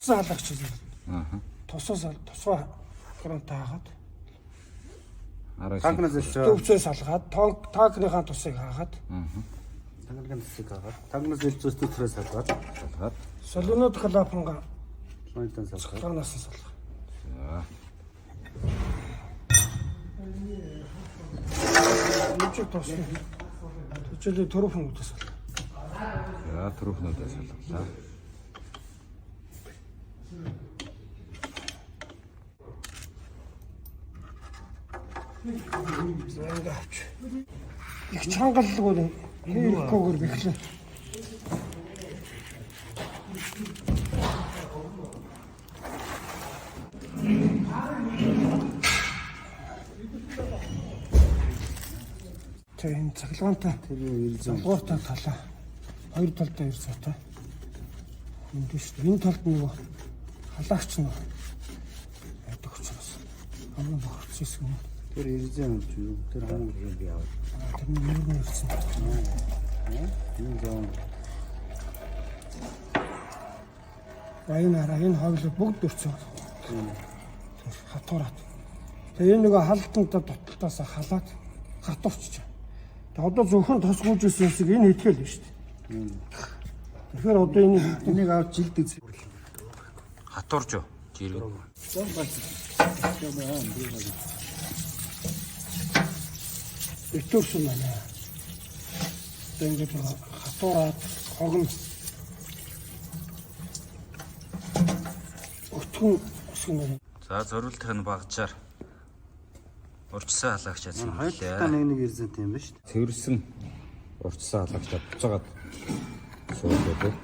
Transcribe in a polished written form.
Салгаач юм. Тусаа грант хаагаад. Танкнаас Төвчөөс салгаад, танкныхаа тусыг хаагаад. танкны тусыг хаагаад. Танкнаас илзүүс төсрөөс салгаад. Солоонод клапанга. Лойнтон салгаад. Танаас салгаа. За. Нүчиг тусна. Төчөлөө төрөфнүүдээс салгаа. За, төрөфнүүдээс салгаа. Зэнгээ авч. Их чангалгүй хэрэггүйгээр бэхлээ. Тэгин цаглагаантай тэр ирсэн. гууртай талаа. Хоёр талдаа ирсэтэй. Энд шүү дээ. Энэ талд нөгөө халаагч нь байдаг учраас. Хамгийн бохирц хэсэг нь. Тэр ирсэн юм чи юу? Тэр хамгийн юм би аваад. Тэр нэг ирсэн. Энэ зам. Энэ хоглоо бүгд өрцөн. Хатуураад. Тэгээ энэ нөгөө халтантаа дуталтаас халаад хатуурч. Тэгээ одоо зөвхөн тос гүйжсэн хэсэг энэ итгэл нь шүү дээ. Тэгэхээр одоо энийг авч жилдэг. Хатуурж юу? Жирэг. Итүүрсэн байна. Тэгээд хатуураад хогно. Өтгөн өсгөнө. За зориултын багчаар урьдчилан халагчаас юм Хоёр талаа нэг ирсэн тийм ба шүү дээ. цэвэрсэн урьдчилан халагчаа буцаагаад суулгаад